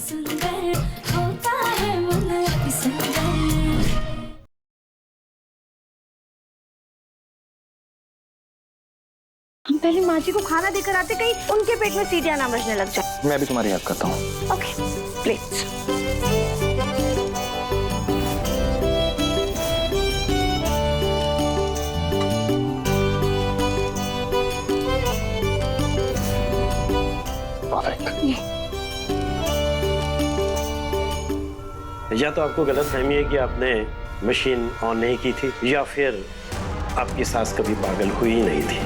सुंदर होता है मन अति सुंदर। हम पहले माँ जी को खाना देकर आते, कहीं उनके पेट में सीटियां ना बजने लग जाए। मैं भी तुम्हारी हेल्प करता हूँ। Okay please. या तो आपको गलतफहमी है कि आपने मशीन ऑन नहीं की थी, या फिर आपकी सास कभी पागल हुई ही नहीं थी।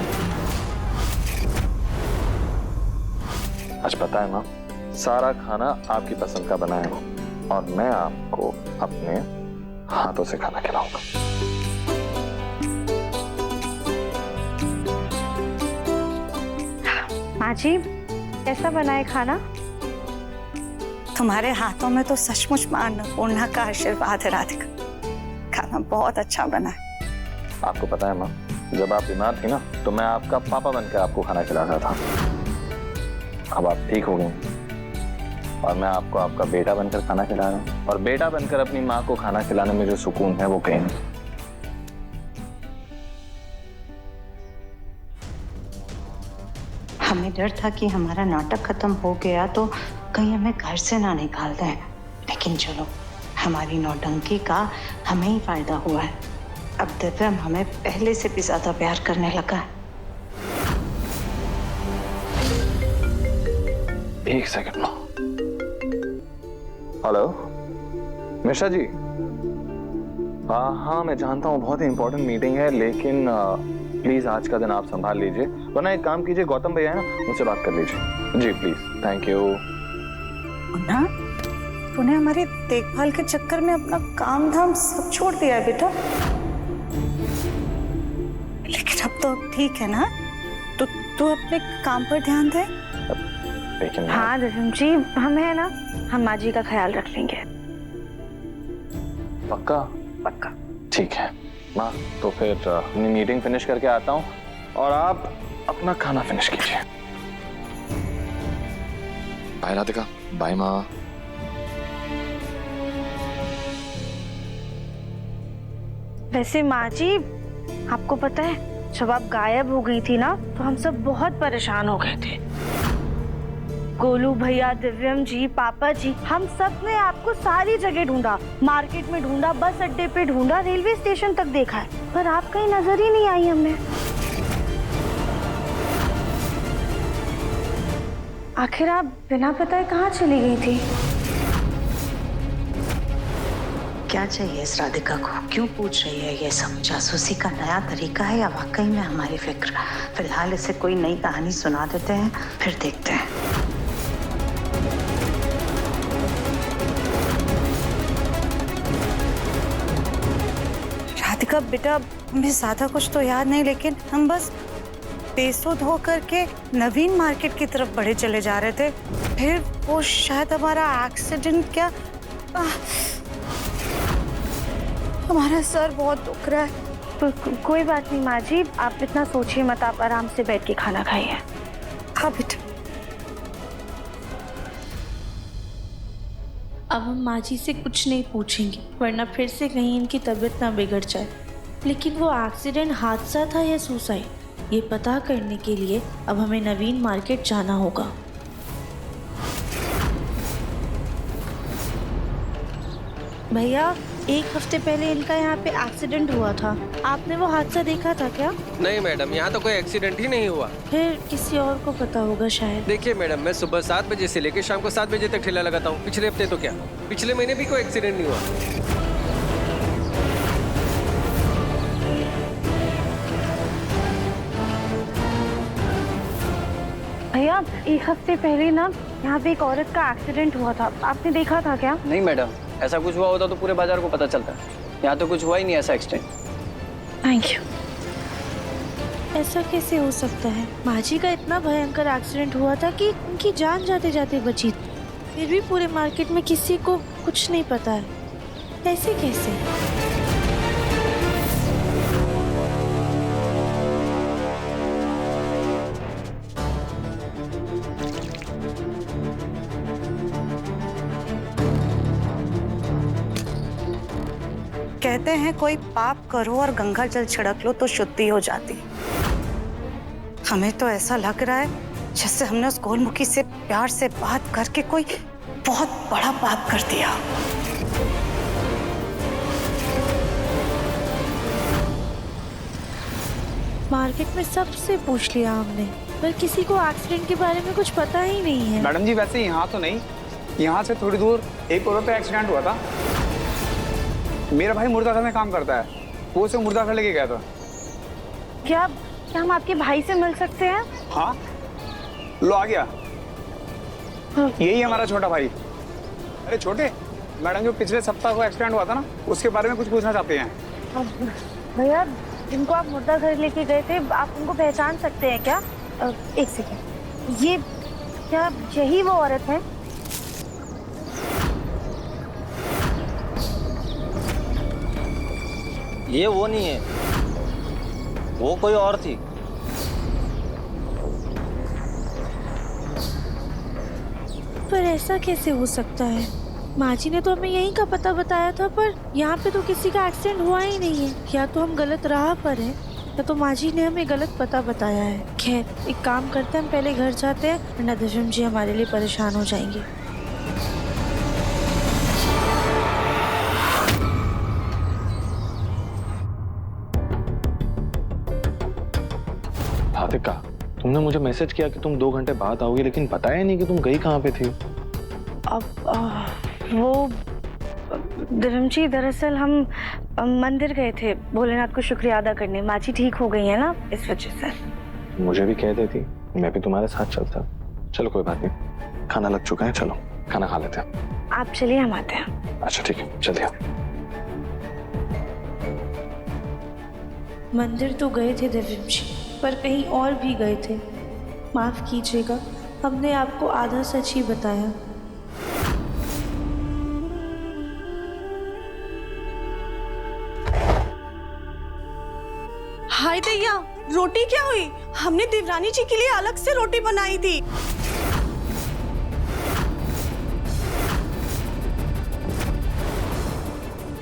आज पता है माँ, सारा खाना आपकी पसंद का बना है और मैं आपको अपने हाथों से खाना खिलाऊंगा। माँ जी कैसा बना है खाना? तुम्हारे हाथों में तो सचमुच मां अन्नपूर्णा का आशीर्वाद है राधिका। खाना बहुत अच्छा बना है। आपको पता है माँ, जब आप बीमार थी ना तो मैं आपका पापा बनकर आपको खाना खिलाता था। अब आप ठीक हो गई और मैं आपको आपका बेटा बनकर खाना खिला रहा हूँ, और बेटा बनकर अपनी माँ को खाना खिलाने में जो सुकून है वो कहीं नहीं। हमें डर था कि हमारा नाटक खत्म हो गया तो कहीं हमें घर से ना निकाल दें, लेकिन चलो हमारी नौटंकी का हमें ही फायदा हुआ है। अब दिव्यम हमें पहले से भी ज्यादा प्यार करने लगा है। एक सेकंड माँ। हेलो मिश्रा जी। हाँ मैं जानता हूँ बहुत ही इंपॉर्टेंट मीटिंग है, लेकिन प्लीज आज का दिन आप संभाल लीजिए, वरना एक काम कीजिए, गौतम भैया है ना, उनसे बात कर लीजिए। जी प्लीज, थैंक यू। ना तूने हमारी देखभाल के चक्कर में अपना काम धाम सब छोड़ दिया है बेटा। लेकिन अब तो ठीक है ना, तो तू अपने काम पर ध्यान दे। लेकिन हाँ दिव्यम जी, हम है ना, हम माँ जी का ख्याल रख लेंगे। पक्का? पक्का। ठीक है माँ, तो फिर अपनी मीटिंग फिनिश करके आता हूँ और आप अपना खाना फिनिश कीजिए। बाय राधिका। बाय माँ। वैसे माँ जी आपको पता है, जब आप गायब हो गई थी ना तो हम सब बहुत परेशान हो गए थे। गोलू भैया, दिव्यम जी, पापा जी, हम सब ने आपको सारी जगह ढूंढा, मार्केट में ढूंढा, बस अड्डे पे ढूंढा, रेलवे स्टेशन तक देखा है, पर आप कहीं नजर ही नहीं आई हमें। आखिर आप बिना बताए कहाँ चली गई थी? क्या चाहिए इस राधिका को? क्यों पूछ रही है ये सब? जासूसी का नया तरीका है या वाकई में हमारी फिक्र? फिलहाल इसे कोई नई कहानी सुना देते हैं, फिर देखते हैं। राधिका बेटा, हमें ज्यादा कुछ तो याद नहीं, लेकिन हम बस पैसों धो करके नवीन मार्केट की तरफ बढ़े चले जा रहे थे, फिर वो शायद हमारा एक्सीडेंट क्या हमारा सर बहुत दुख रहा है। कोई बात नहीं माँ जी, आप इतना सोचिए मत, आप आराम से बैठ के खाना खाइए। हाँ बेटा। अब हम माँ जी से कुछ नहीं पूछेंगे, वरना फिर से कहीं इनकी तबीयत ना बिगड़ जाए। लेकिन वो एक्सीडेंट हादसा था या सुसाइड, ये पता करने के लिए अब हमें नवीन मार्केट जाना होगा। भैया, एक हफ्ते पहले इनका यहाँ पे एक्सीडेंट हुआ था, आपने वो हादसा देखा था क्या? नहीं मैडम, यहाँ तो कोई एक्सीडेंट ही नहीं हुआ। फिर किसी और को पता होगा शायद। देखिए मैडम, मैं सुबह 7 बजे से लेकर शाम को 7 बजे तक ठेला लगाता हूँ। पिछले हफ्ते तो क्या, पिछले महीने भी कोई एक्सीडेंट नहीं हुआ। भैया, एक हफ्ते पहले ना यहाँ पे एक औरत का एक्सीडेंट हुआ था, आपने देखा था क्या? नहीं मैडम, ऐसा कुछ हुआ होता तो पूरे बाजार को पता चलता। यहाँ तो कुछ हुआ ही नहीं ऐसा एक्सीडेंट। Thank you. ऐसा कैसे हो सकता है? माँ जी का इतना भयंकर एक्सीडेंट हुआ था कि उनकी जान जाते जाते बची, फिर भी पूरे मार्केट में किसी को कुछ नहीं पता है। ऐसे कैसे? कहते हैं कोई पाप करो और गंगा जल छिड़क लो तो शुद्धि हो जाती। हमें तो ऐसा लग रहा है जैसे हमने उस गोलमुखी से प्यार से बात करके कोई बहुत बड़ा पाप कर दिया। मार्केट में सबसे पूछ लिया हमने, पर किसी को एक्सीडेंट के बारे में कुछ पता ही नहीं है। मैडम जी वैसे यहाँ तो नहीं, यहाँ से थोड़ी दूर एक औरत पे एक्सीडेंट हुआ था। मेरा भाई मुर्दाघर में काम करता है, वो उसे मुर्दाघर लेके गया था। क्या क्या हम आपके भाई से मिल सकते हैं? हाँ लो आ गया। यही हमारा छोटा भाई। अरे छोटे, मैडम जो पिछले सप्ताह को एक्सीडेंट हुआ था ना, उसके बारे में कुछ पूछना चाहते हैं। भैया जिनको आप मुर्दा घर लेके गए थे, आप उनको पहचान सकते हैं क्या? एक सेकेंड, ये क्या यही वो औरत है? ये वो नहीं है, वो कोई और थी। पर ऐसा कैसे हो सकता है? माँ जी ने तो हमें यहीं का पता बताया था, पर यहाँ पे तो किसी का एक्सीडेंट हुआ ही नहीं है। या तो हम गलत राह पर हैं, या तो माँ जी ने हमें गलत पता बताया है। खैर एक काम करते हैं, हम पहले घर जाते हैं, वरना दिव्यम जी हमारे लिए परेशान हो जाएंगे। राधिका, तुमने मुझे मैसेज किया कि तुम 2 घंटे बाद आओगी, लेकिन बताया नहीं कि तुम गई कहाँ पे थी। अब वो दिव्यम जी, दरअसल हम मंदिर गए थे भोलेनाथ को शुक्रिया अदा करने। माँ जी ठीक हो गई है ना, इस वजह से। मुझे भी कह देती, मैं भी तुम्हारे साथ चलता। चलो कोई बात नहीं, खाना लग चुका है, चलो खाना खा लेते हैं। आप चलिए, हम आते हैं। अच्छा ठीक है, चलिए। मंदिर तो गए थे दिव्यम जी, पर कहीं और भी गए थे। माफ कीजिएगा, हमने आपको आधा सच ही बताया। हाय दैया, रोटी क्या हुई? हमने देवरानी जी के लिए अलग से रोटी बनाई थी।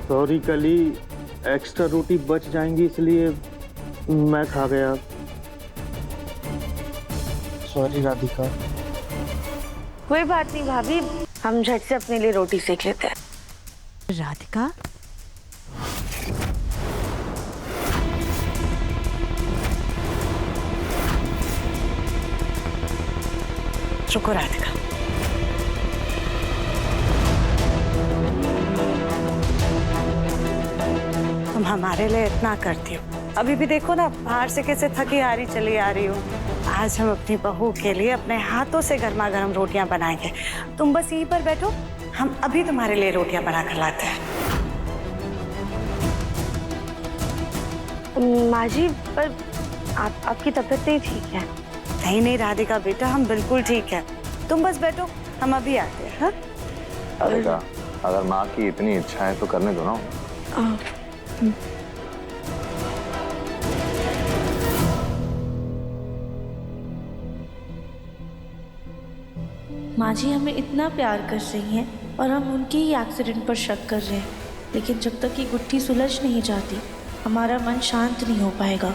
सॉरी कली, एक्स्ट्रा रोटी बच जाएंगी इसलिए मैं खा गया। सॉरी राधिका। कोई बात नहीं भाभी, हम झट से अपने लिए रोटी सेक लेते हैं। राधिका, रुको राधिका, तुम हमारे लिए इतना करती हो, अभी भी देखो ना बाहर से कैसे थकी हारी चली आ रही हो। आज हम अपनी बहू के लिए अपने हाथों से गर्मा गर्म रोटियां बनाएंगे। तुम बस यहीं पर बैठो, हम अभी तुम्हारे लिए रोटियां बना कर लाते हैं। माँ जी, पर आपकी तबीयत नहीं ठीक है? नहीं नहीं राधिका बेटा, हम बिल्कुल ठीक है। तुम बस बैठो, हम अभी आते हैं। हाँ? राधिका, अगर माँ की इतनी इच्छा है तो करने दो ना। माँ जी हमें इतना प्यार कर रही हैं और हम उनके ही एक्सीडेंट पर शक कर रहे हैं, लेकिन जब तक ये गुत्थी सुलझ नहीं जाती, हमारा मन शांत नहीं हो पाएगा।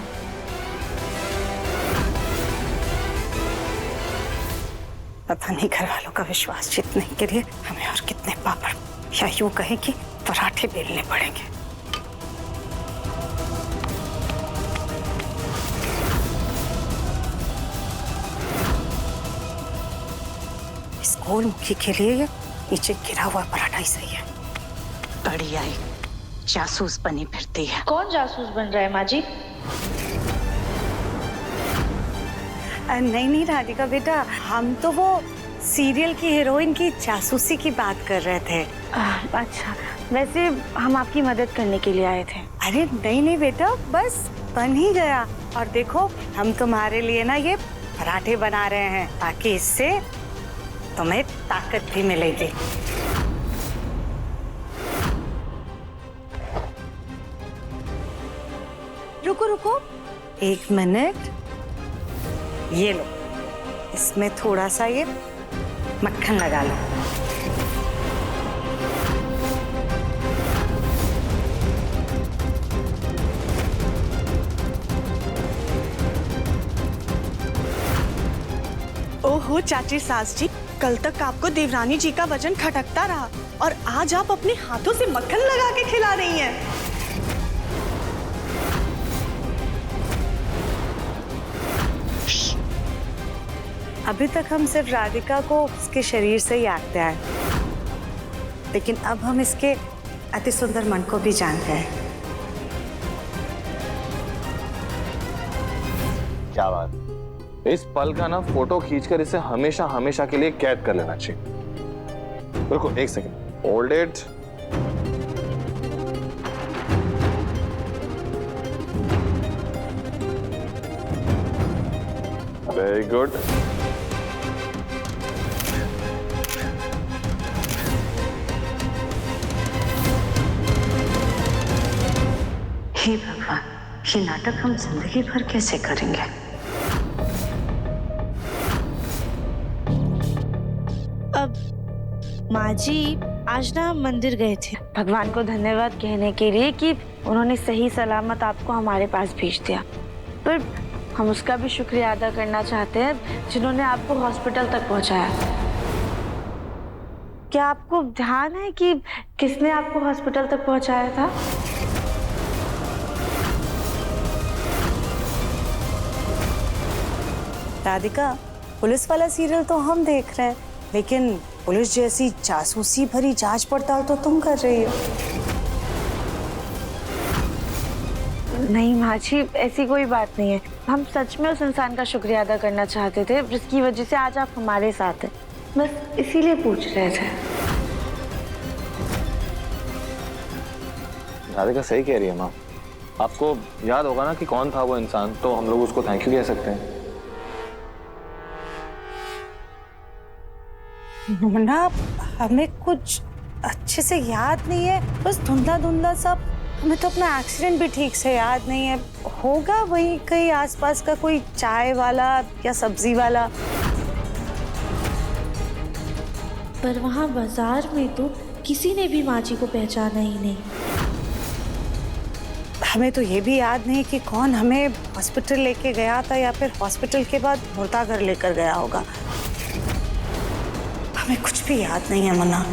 पता नहीं घर वालों का विश्वास जीतने के लिए हमें और कितने पापड़ या यूं कहें कि पराठे बेलने पड़ेंगे। इस गोलमुखी के लिए ये नीचे गिरा हुआ पराठा ही सही है। बड़ी आई जासूस बनी फिरती है। कौन जासूस बन रहा है माँ जी? नहीं नहीं राधिका बेटा, हम तो वो सीरियल की हीरोइन की जासूसी की बात कर रहे थे। अच्छा, वैसे हम आपकी मदद करने के लिए आए थे। अरे नहीं नहीं बेटा, बस बन ही गया। और देखो हम तुम्हारे लिए ना ये पराठे बना रहे हैं, ताकि इससे तुम्हें ताकत भी मिलेगी। रुको रुको 1 मिनट, ये लो, इसमें थोड़ा सा ये मक्खन लगा लो। ओहो चाची सास जी, कल तक आपको देवरानी जी का वजन खटकता रहा और आज आप अपने हाथों से मक्खन लगा के खिला रही हैं। अभी तक हम सिर्फ राधिका को उसके शरीर से ही आंकते हैं, लेकिन अब हम इसके अति सुंदर मन को भी जानते हैं। क्या बात, इस पल का ना फोटो खींचकर इसे हमेशा हमेशा के लिए कैद कर लेना चाहिए। रुको एक second, hold it. Very good. हे भगवान, ये नाटक हम जिंदगी भर कैसे करेंगे? अब माँ जी, आज ना हम मंदिर गए थे। भगवान को धन्यवाद कहने के लिए कि उन्होंने सही सलामत आपको हमारे पास भेज दिया, पर हम उसका भी शुक्रिया अदा करना चाहते हैं जिन्होंने आपको हॉस्पिटल तक पहुंचाया। क्या आपको ध्यान है कि किसने आपको हॉस्पिटल तक पहुंचाया था? राधिका, पुलिस वाला सीरियल तो हम देख रहे हैं, लेकिन पुलिस जैसी जासूसी भरी जांच पड़ताल तो तुम कर रही हो। नहीं माँ जी, ऐसी कोई बात नहीं है। हम सच में उस इंसान का शुक्रिया अदा करना चाहते थे जिसकी वजह से आज आप हमारे साथ हैं, बस इसीलिए पूछ रहे थे। राधिका सही कह रही है माँ। आपको याद होगा ना कि कौन था वो इंसान, तो हम लोग उसको थैंक यू कह सकते हैं। मुन्ना, हमें कुछ अच्छे से याद नहीं है, बस धुंधला धुंधला सब। हमें तो अपना एक्सीडेंट भी ठीक से याद नहीं है। होगा वहीं कहीं आसपास का कोई चाय वाला या सब्जी वाला। पर वहाँ बाजार में तो किसी ने भी माँ जी को पहचाना ही नहीं। हमें तो ये भी याद नहीं कि कौन हमें हॉस्पिटल लेके गया था या फिर हॉस्पिटल के बाद मुर्दा घर लेकर गया होगा। हमें कुछ भी याद नहीं है मुन्ना।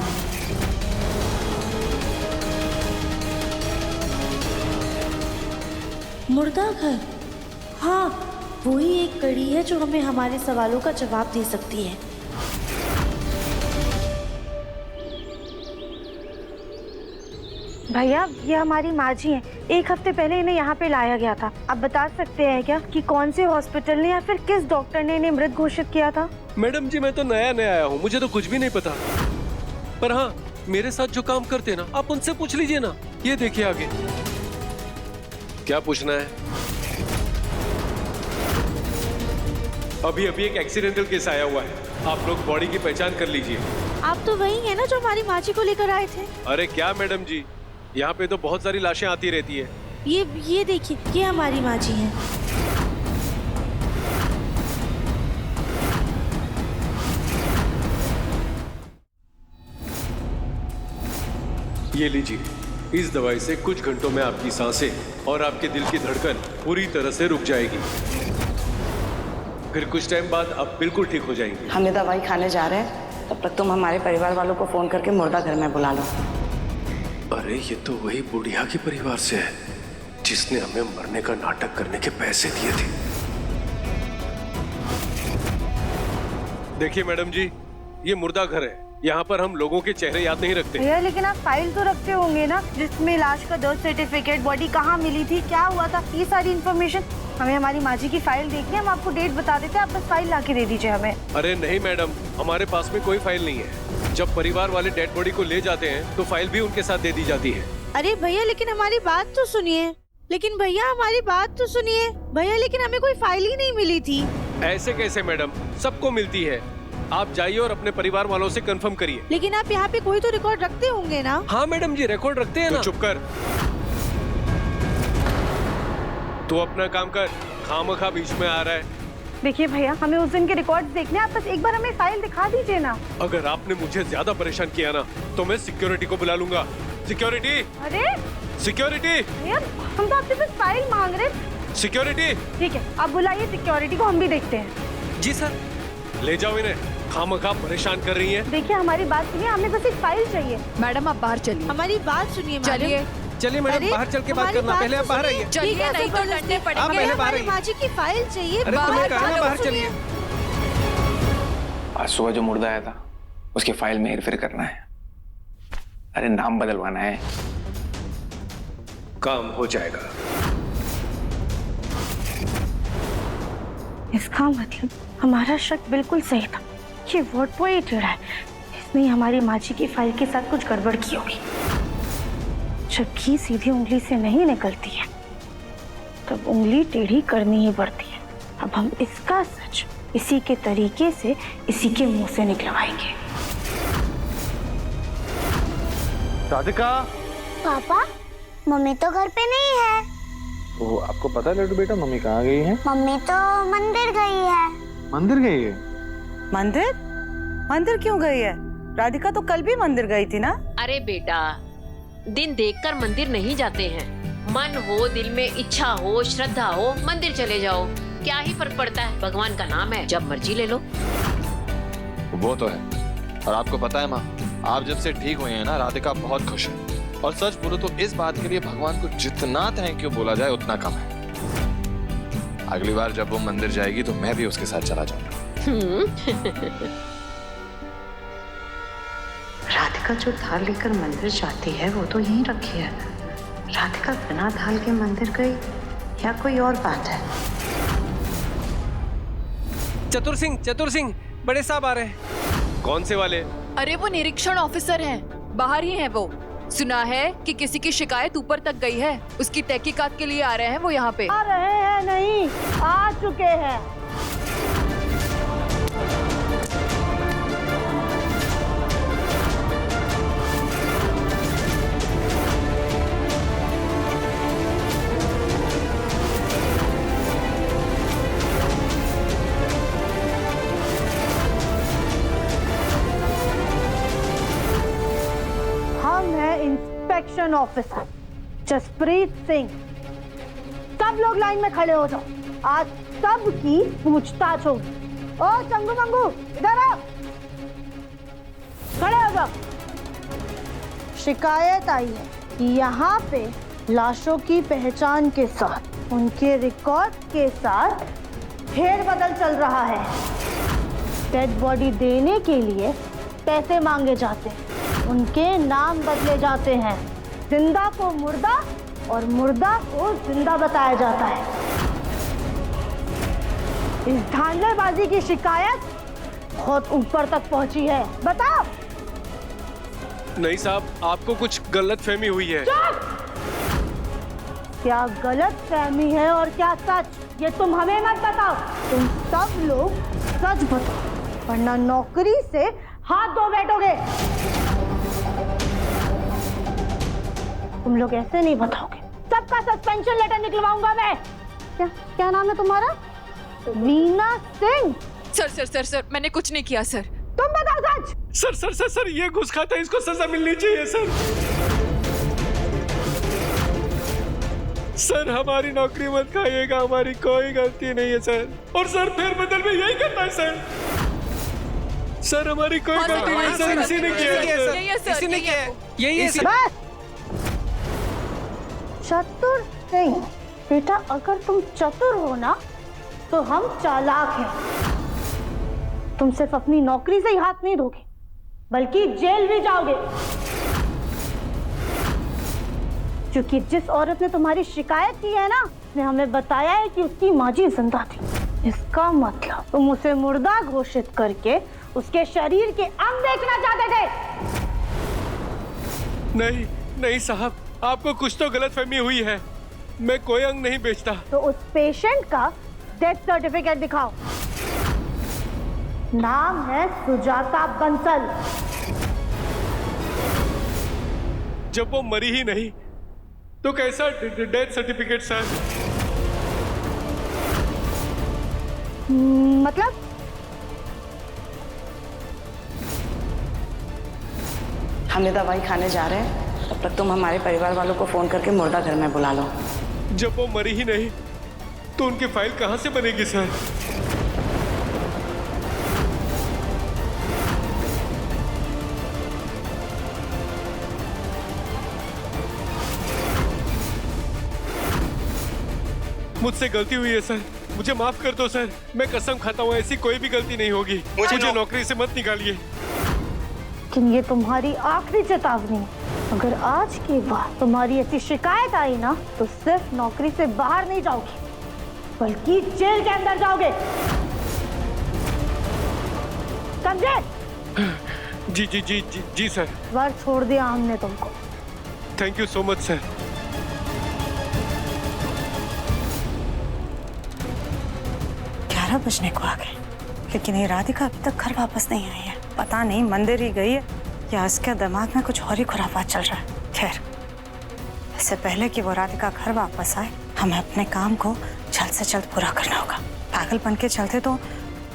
मुर्दा घर, हाँ, वही एक कड़ी है जो हमें हमारे सवालों का जवाब दे सकती है। भैया, ये हमारी माँ जी हैं। एक हफ्ते पहले इन्हें यहाँ पे लाया गया था। आप बता सकते हैं क्या कि कौन से हॉस्पिटल ने या फिर किस डॉक्टर ने इन्हें मृत घोषित किया था? मैडम जी, मैं तो नया नया आया हूँ, मुझे तो कुछ भी नहीं पता। पर हाँ, मेरे साथ जो काम करते हैं ना, आप उनसे पूछ लीजिए ना। ये देखिए आगे। क्या पूछना है? अभी अभी एक एक्सीडेंटल केस आया हुआ है, आप लोग बॉडी की पहचान कर लीजिए। आप तो वही है ना जो हमारी माँ जी को लेकर आए थे? अरे क्या मैडम जी, यहाँ पे तो बहुत सारी लाशें आती रहती है। ये देखिए, ये हमारी माँ जी हैं। ये लीजिए, इस दवाई से कुछ घंटों में आपकी सांसें और आपके दिल की धड़कन पूरी तरह से रुक जाएगी। फिर कुछ टाइम बाद आप बिल्कुल ठीक हो जाएंगे। हम ये दवाई खाने जा रहे हैं, तब तक तुम हमारे परिवार वालों को फोन करके मुर्दा घर में बुला लो। अरे ये तो वही बुढ़िया के परिवार से है जिसने हमें मरने का नाटक करने के पैसे दिए थे। देखिए मैडम जी, ये मुर्दा घर है, यहाँ पर हम लोगों के चेहरे याद नहीं रखते। भैया, लेकिन आप फाइल तो रखते होंगे ना, जिसमें लाश का डेथ सर्टिफिकेट, बॉडी कहाँ मिली थी, क्या हुआ था, ये सारी इन्फॉर्मेशन। हमें हमारी माँ जी की फाइल देखनी है, हम आपको डेट बता देते हैं, आप बस फाइल ला के दे दीजिए हमें। अरे नहीं मैडम, हमारे पास में कोई फाइल नहीं है। जब परिवार वाले डेड बॉडी को ले जाते हैं तो फाइल भी उनके साथ दे दी जाती है। अरे भैया, लेकिन हमारी बात तो सुनिए। भैया, लेकिन हमें कोई फाइल ही नहीं मिली थी। ऐसे कैसे मैडम, सबको मिलती है। आप जाइए और अपने परिवार वालों से कंफर्म करिए। लेकिन आप यहाँ पे कोई तो रिकॉर्ड रखते होंगे ना? हाँ मैडम जी, रिकॉर्ड रखते हैं ना। चुप कर, तू अपना काम कर, खामखा बीच में आ रहा है। देखिए भैया, हमें उस दिन के रिकॉर्ड्स देखने, आप बस एक बार हमें फाइल दिखा दीजिए ना। अगर आपने मुझे ज्यादा परेशान किया ना तो मैं सिक्योरिटी को बुला लूंगा। सिक्योरिटी, अरे सिक्योरिटी, भैया, हम तो आपसे बस फाइल मांग रहे। सिक्योरिटी। ठीक है, आप बुलाइए सिक्योरिटी को, हम भी देखते हैं। जी सर। ले जाओ इन्हें, खामखा परेशान कर रही हैं। देखिए हमारी बात सुनिए, हमें बस एक फाइल चाहिए। मैडम आप बाहर चलिए। हमारी बात सुनिए मैडम। चलिए चलिए मैडम, बाहर चल के बात करना, पहले आप बाहर आइए। चलिए, नहीं तो डंडे पड़ेंगे। पहले बाहर आइए। माँ जी की फाइल चाहिए। अरे तुम्हें कहा ना बाहर चलिए। आज सुबह जो मुर्दा आया था उसकी फाइल में हेरफेर करना है। अरे नाम बदलवाना है। काम हो जाएगा। इसका मतलब हमारा शक बिल्कुल सही था। ये वोट बॉय ही टेढ़ा है। इसने हमारी माँ जी की फाइल के साथ कुछ गड़बड़ की होगी। जब घी सीधी उंगली से नहीं निकलती है तब उंगली टेढ़ी करनी ही पड़ती है। अब हम इसका सच इसी के तरीके से इसी के मुंह से निकलवाएंगे। राधिका। पापा, मम्मी तो घर पे नहीं है। तो आपको पता है लड्डू बेटा मम्मी कहाँ गई है? मम्मी तो मंदिर गई है। मंदिर गई है? मंदिर? मंदिर क्यों गई है? राधिका तो कल भी मंदिर गई थी ना? अरे बेटा, दिन देखकर मंदिर नहीं जाते हैं। मन हो, दिल में इच्छा हो, श्रद्धा हो, मंदिर चले जाओ। क्या ही फर्क पड़ता है, भगवान का नाम है, जब मर्जी ले लो। वो तो है। और आपको पता है माँ, आप जब से ठीक हुए हैं ना, राधिका बहुत खुश है। और सच बोलो तो इस बात के लिए भगवान को जितना थैंक यू बोला जाए उतना कम है। अगली बार जब वो मंदिर जाएगी तो मैं भी उसके साथ चला जाऊंगा। राधिका जो थाल लेकर मंदिर जाती है वो तो यहीं रखी है। राधिका बिना थाल के मंदिर गई या कोई और बात है? चतुर सिंह, बड़े साहब आ रहे हैं। कौन से वाले? अरे वो निरीक्षण ऑफिसर हैं, बाहर ही हैं वो। सुना है कि किसी की शिकायत ऊपर तक गई है, उसकी तहकीकात के लिए आ रहे हैं वो यहाँ पे। आ रहे हैं नहीं, आ चुके हैं। Inspection officer Jaspreet Singh. सब लोग लाइन में खड़े हो जाओ, आज सब की पूछताछ होगी। ओ चंगू मंगू, इधर आओ, खड़े हो जाओ। शिकायत आई है कि यहाँ पे लाशों की पहचान के साथ उनके रिकॉर्ड के साथ फेरबदल चल रहा है। डेड बॉडी देने के लिए पैसे मांगे जाते हैं, उनके नाम बदले जाते हैं। जिंदा को मुर्दा और मुर्दा को जिंदा बताया जाता है। इस धांधलेबाजी की शिकायत बहुत ऊपर तक पहुंची है। बताओ। नहीं साहब, आपको कुछ गलतफहमी हुई है। क्या गलत फहमी है और क्या सच, ये तुम हमें मत बताओ। तुम सब लोग सच बताओ, वरना नौकरी से हाथ धो बैठोगे। तुम लोग ऐसे नहीं बताओगे, सबका सस्पेंशन लेटर निकलवाऊंगा मैं। क्या नाम है तुम्हारा? वीना सिंह। सर, मैंने कुछ नहीं किया सर। तुम बताओ सच। सर, ये घुस खाता है, इसको सजा मिलनी चाहिए सर। सर हमारी नौकरी मत खाइएगा, हमारी कोई गलती नहीं है सर। और सर फेरबदल में यही करता है सर। सर हमारी कोई गलती नहीं है सर, इसी ने किया है। इसी ने किया है। यही है सर। चतुर सिंह बेटा, अगर तुम चतुर हो ना तो हम चालाक हैं। तुम सिर्फ अपनी नौकरी से ही हाथ नहीं धोगे, बल्कि जेल भी जाओगे। क्योंकि जिस औरत ने तुम्हारी शिकायत की है ना, उसने हमें बताया है कि उसकी माँ जी जिंदा थी। इसका मतलब तुम उसे मुर्दा घोषित करके उसके शरीर के अंग बेचना चाहते थे। नहीं साहब, आपको कुछ तो गलतफहमी हुई है। मैं कोई अंग नहीं बेचता। तो उस पेशेंट का डेथ सर्टिफिकेट दिखाओ। नाम है सुजाता बंसल। जब वो मरी ही नहीं तो कैसा डेथ सर्टिफिकेट सर? मतलब हम दवाई खाने जा रहे हैं, तब तक तुम हमारे परिवार वालों को फोन करके मुर्दा घर में बुला लो। जब वो मरी ही नहीं तो उनकी फाइल कहां से बनेगी सर? मुझसे गलती हुई है सर, मुझे माफ कर दो सर। मैं कसम खाता हूँ ऐसी कोई भी गलती नहीं होगी। मुझे नौकरी से मत निकालिए। लेकिन ये तुम्हारी आखिरी चेतावनी है। अगर आज के बाद तुम्हारी ऐसी शिकायत आई ना तो सिर्फ नौकरी से बाहर नहीं जाओगी बल्कि जेल के अंदर जाओगे, समझे? जी जी जी जी जी सर। बार छोड़ दिया हमने तुमको। Thank you so much sir. 11 बजने को आ गए, लेकिन ये राधिका अभी तक घर वापस नहीं आई है। पता नहीं मंदिर ही गई है या इसके दिमाग में कुछ और ही खुराफात चल रहा है। खैर, इससे पहले कि वो राधिका घर वापस आए, हमें अपने काम को जल्द से जल्द पूरा करना होगा। पागलपन के चलते तो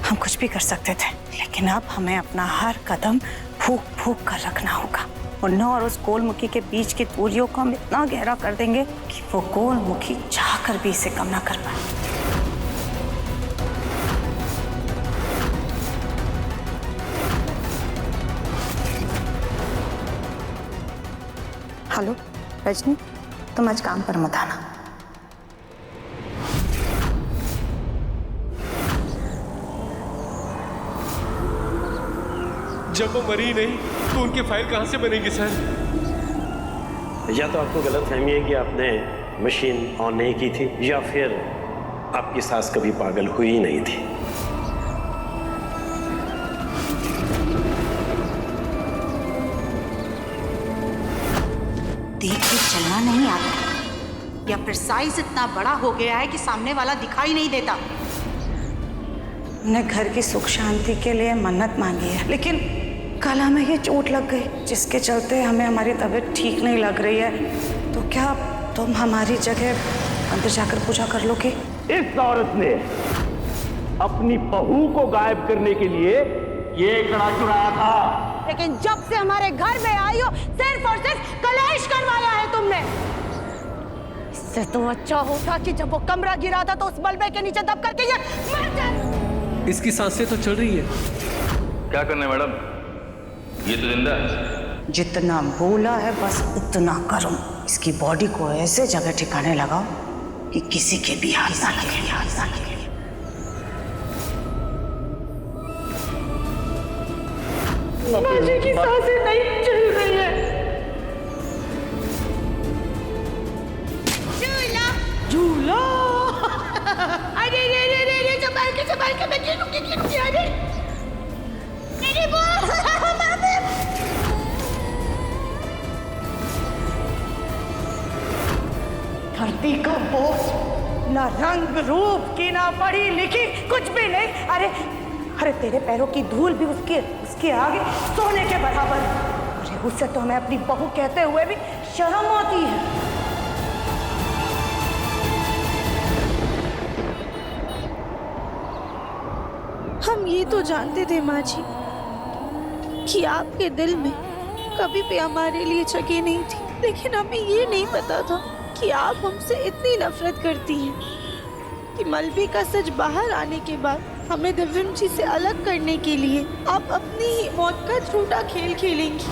हम कुछ भी कर सकते थे, लेकिन अब हमें अपना हर कदम फूक फूक कर रखना होगा। मुन्ना और उस गोलमुखी के बीच की दूरियों को हम इतना गहरा कर देंगे कि वो गोलमुखी चाहकर भी इसे कम ना कर पाए। हेलो रजनी, तुम आज काम पर मत आना। जब वो मरी नहीं तो उनकी फाइल कहाँ से बनेगी सर? या तो आपको गलतफहमी है कि आपने मशीन ऑन नहीं की थी, या फिर आपकी सास कभी पागल हुई नहीं थी। देख के चलना नहीं आता या फिर साइज इतना बड़ा हो गया है कि सामने वाला दिखाई नहीं देता। हमने घर की सुख शांति के लिए मन्नत मांगी है, लेकिन कल हमें ये चोट लग गई जिसके चलते हमें हमारी तबीयत ठीक नहीं लग रही है। तो क्या तुम हमारी जगह अंदर जाकर पूजा कर लोगे? इस औरत ने अपनी बहू को गायब करने के लिए ये कड़ा चुराया था, लेकिन जब से हमारे घर में आई हो सिर्फ और सिर्फ कलेश करवाया है तुमने। इससे तो अच्छा होता कि जब वो कमरा गिरा था तो उस मलबे के नीचे दब करके ये मर जाए। इसकी सांसें तो चल रही है। क्या करने मैडम, ये तो जिंदा है। जितना बोला है बस उतना करो। इसकी बॉडी को ऐसे जगह ठिकाने लगाओ कि किसी के भी हाथ ना लगे। माजी की सांसें नहीं चल रही है। झूला झूला अरे रे रे रे रे संभाल के मैं गिरूंगी अरे मेरी बॉल धरती का बोझ, ना रंग रूप की ना पढ़ी लिखी कुछ भी नहीं। अरे तेरे पैरों की धूल भी उसके आगे सोने के बराबर। अरे उससे तो हमें अपनी बहू कहते हुए भी शर्म आती है। हम ये तो जानते थे माँ जी कि आपके दिल में कभी भी हमारे लिए जगह नहीं थी, लेकिन हमें ये नहीं पता था कि आप हमसे इतनी नफरत करती हैं कि मलबे का सच बाहर आने के बाद हमें दिव्यम जी से अलग करने के लिए आप अपनी ही मौत का झूठा खेल खेलेंगी।